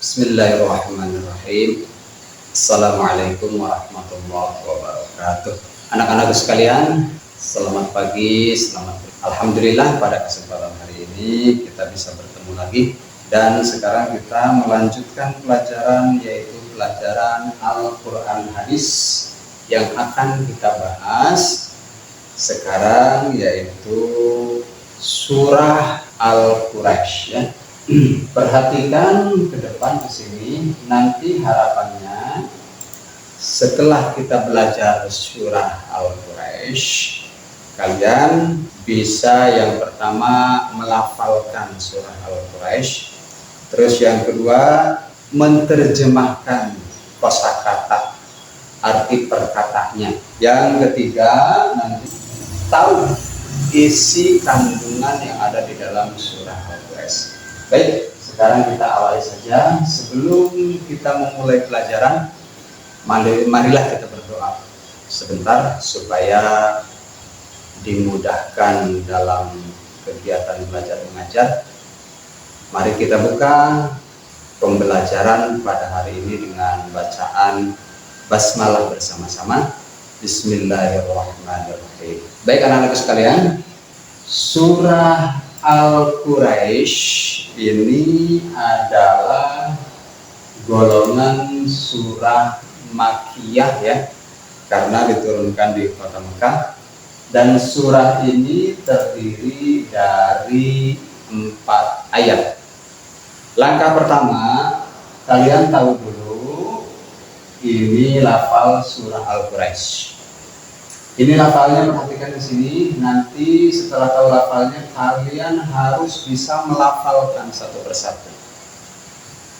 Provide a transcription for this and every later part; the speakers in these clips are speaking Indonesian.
Bismillahirrahmanirrahim. Assalamualaikum warahmatullahi wabarakatuh. Anak-anak sekalian, selamat pagi, Alhamdulillah pada kesempatan hari ini kita bisa bertemu lagi. Dan sekarang kita melanjutkan pelajaran, yaitu pelajaran Al-Quran Hadis yang akan kita bahas sekarang, yaitu surah Al-Quraisy, ya. Perhatikan ke depan di sini, nanti harapannya setelah kita belajar surah Al-Quraisy, kalian bisa yang pertama melafalkan surah Al-Quraisy, terus yang kedua menerjemahkan kosakata, arti perkataannya, yang ketiga nanti tahu isi kandungan yang ada di dalam surah Al-Quraisy. Baik, sekarang kita awali saja. Sebelum kita memulai pelajaran, marilah kita berdoa sebentar supaya dimudahkan dalam kegiatan belajar mengajar. Mari kita buka pembelajaran pada hari ini dengan bacaan basmalah bersama-sama. Bismillahirrahmanirrahim. Baik anak-anak sekalian, surah Al-Quraisy ini adalah golongan surah Makkiyah, ya, karena diturunkan di kota Mekah, dan surah ini terdiri dari 4 ayat. Langkah pertama, kalian tahu dulu ini lafal surah Al-Quraisy. Ini lafalnya, perhatikan di sini. Nanti setelah tahu lafalnya, kalian harus bisa melafalkan satu persatu.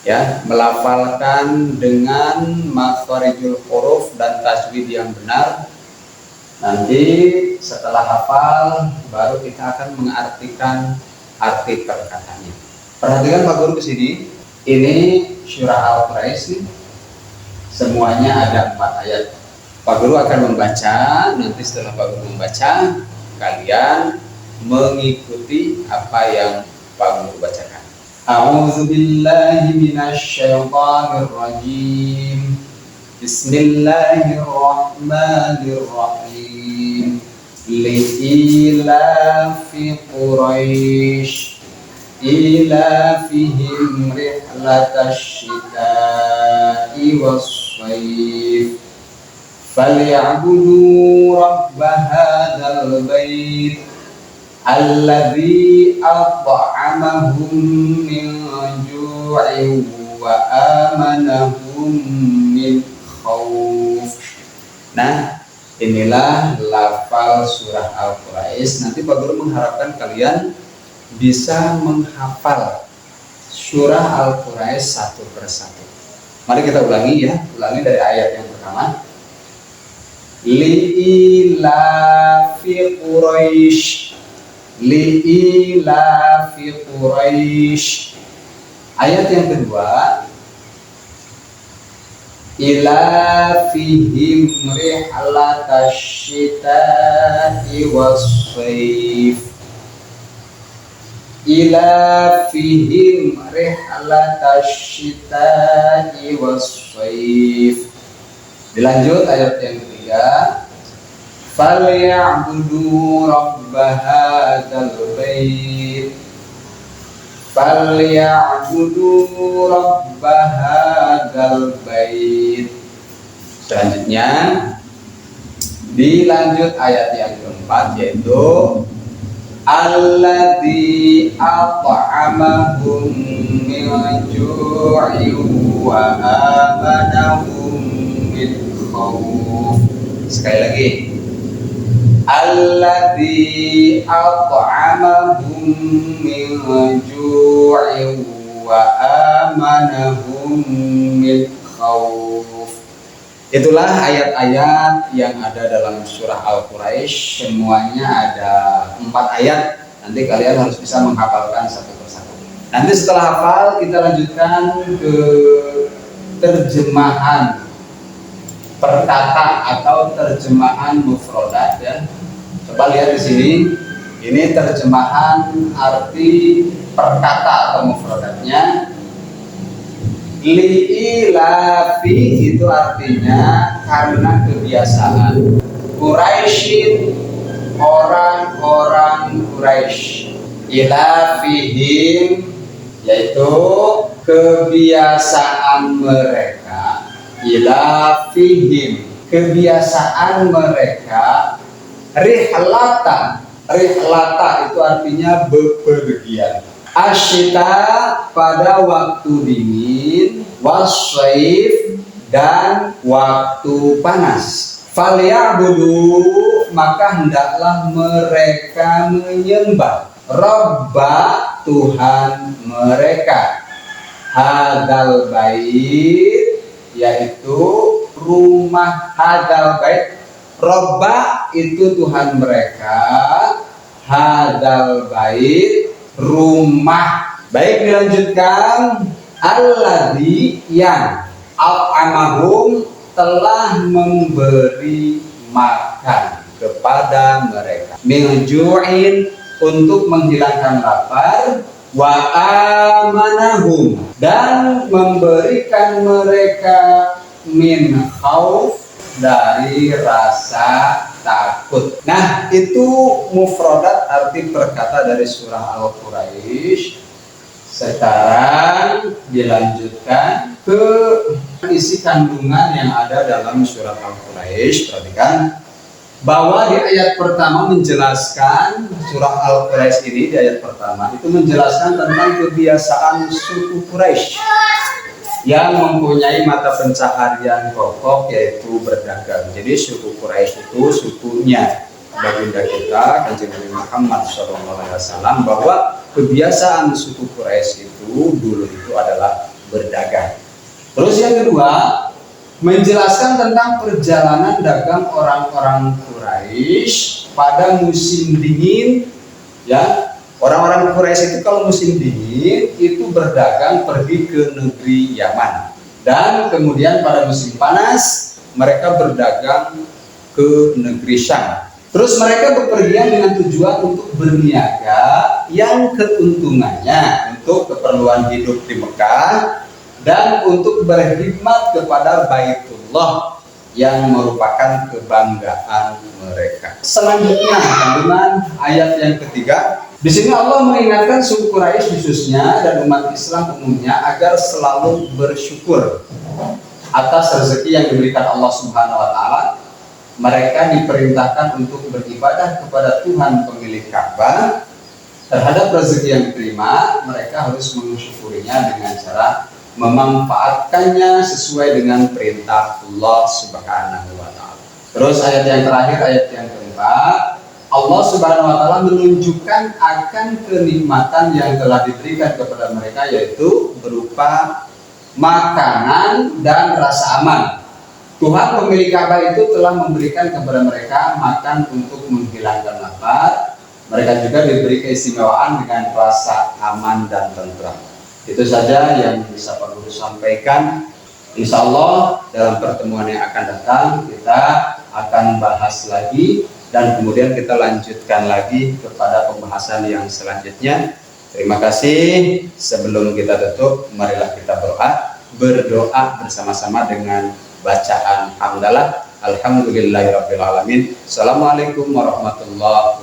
Ya, melafalkan dengan makharijul huruf dan tajwid yang benar. Nanti setelah hafal, baru kita akan mengartikan arti perkataannya. Perhatikan Pak Guru di sini. Ini surah Al-Quraisy. Semuanya ada 4 ayat. Pak Guru akan membaca, nanti setelah Pak Guru membaca, kalian mengikuti apa yang Pak Guru bacakan. A'udzubillahi minasyaitonirrajim. Bismillahirrahmanirrahim. Li'ilafi Quraisy ilafihim rihlatash syita'i was-shayf فَلْيَعْبُدُوا رَبَّ هَذَا الْبَيْتِ الَّذِي أَطْعَمَهُم مِّن جُوعٍ وَآمَنَهُم مِّنْ خَوْفٍ. Nah, inilah lafal surah Al-Quraisy. Nanti Pak Guru mengharapkan kalian bisa menghafal surah Al-Quraisy satu persatu. Mari kita ulangi, ya. Ulangi dari ayat yang pertama. Li'ilafi Quraisy, li'ilafi Quraisy. Ayat yang kedua, ilafihim rihlatash syita'i was-shayf, ilafihim rihlatash syita'i was-shayf. Dilanjut ayat yang ketiga, فَلْيَعْبُدُوا رَبَّ هَذَا الْبَيْتِ فَلْيَعْبُدُوا رَبَّ هَذَا الْبَيْتِ. Selanjutnya dilanjut ayat yang keempat, yaitu alladzi at'amahum min ju'in wa amanahum min khawf. Sekali lagi, alladzi at'amahum min ju'in wa amanahum min khawf. Itulah ayat-ayat yang ada dalam surah Al-Quraisy. Semuanya ada 4 ayat. Nanti kalian harus bisa menghafalkan satu persatu. Nanti setelah hafal, kita lanjutkan ke terjemahan perkata atau terjemahan mufradat, ya. Coba lihat di sini. Ini terjemahan arti perkata atau mufradatnya. Li'ilafi itu artinya karena kebiasaan. Quraisyin, orang-orang Quraisy. Ilafihim, yaitu kebiasaan mereka. Ilafihim, kebiasaan mereka. Rihlata, rihlata itu artinya bepergian. Asyita pada waktu dingin, wasyaif dan waktu panas. Falyabudu, maka hendaklah mereka menyembah Rabba, Tuhan mereka. Hadal bait, yaitu rumah hadal bait. Rabba itu Tuhan mereka, hadal bait rumah. Baik, dilanjutkan. Alladzi yang at'amahum telah memberi makan kepada mereka. Min ju'in, untuk menghilangkan lapar. Wa amanahum, dan memberikan mereka min khauf, dari rasa takut. Nah, itu mufradat arti perkata dari surah Al-Quraisy. Sekarang dilanjutkan ke isi kandungan yang ada dalam surat Al-Quraisy. Perhatikan bahwa di ayat pertama menjelaskan, surah Al-Quraisy ini di ayat pertama itu menjelaskan tentang kebiasaan suku Quraisy yang mempunyai mata pencaharian pokok yaitu berdagang. Jadi suku Quraisy itu sukunya baginda kita Kanjeng Nabi Muhammad SAW, bahwa kebiasaan suku Quraisy itu dulu itu adalah berdagang. Terus yang kedua, menjelaskan tentang perjalanan dagang orang-orang Quraisy pada musim dingin, ya. Orang-orang Quraisy itu kalau musim dingin itu berdagang pergi ke negeri Yaman, dan kemudian pada musim panas mereka berdagang ke negeri Syam. Terus mereka bepergian dengan tujuan untuk berniaga yang keuntungannya untuk keperluan hidup di Mekah dan untuk berkhidmat kepada Baitullah yang merupakan kebanggaan mereka. Selanjutnya kandungan ayat yang ketiga. Di sini Allah mengingatkan suku Quraisy khususnya dan umat Islam umumnya agar selalu bersyukur atas rezeki yang diberikan Allah Subhanahu wa taala. Mereka diperintahkan untuk beribadah kepada Tuhan pemilik Ka'bah. Terhadap rezeki yang diterima, mereka harus mensyukurinya dengan cara memanfaatkannya sesuai dengan perintah Allah Subhanahu wa taala. Terus ayat yang terakhir, ayat yang keempat, Allah Subhanahu wa taala menunjukkan akan kenikmatan yang telah diberikan kepada mereka, yaitu berupa makanan dan rasa aman. Tuhan pemilik Ka'bah itu telah memberikan kepada mereka makan untuk menghilangkan lapar. Mereka juga diberi keistimewaan dengan rasa aman dan tentram. Itu saja yang bisa Pak Guru sampaikan. Insya Allah dalam pertemuan yang akan datang kita akan bahas lagi, dan kemudian kita lanjutkan lagi kepada pembahasan yang selanjutnya. Terima kasih. Sebelum kita tutup, marilah kita berdoa bersama-sama dengan bacaan hamdalah. Alhamdulillahirabbil alamin. Assalamualaikum warahmatullahi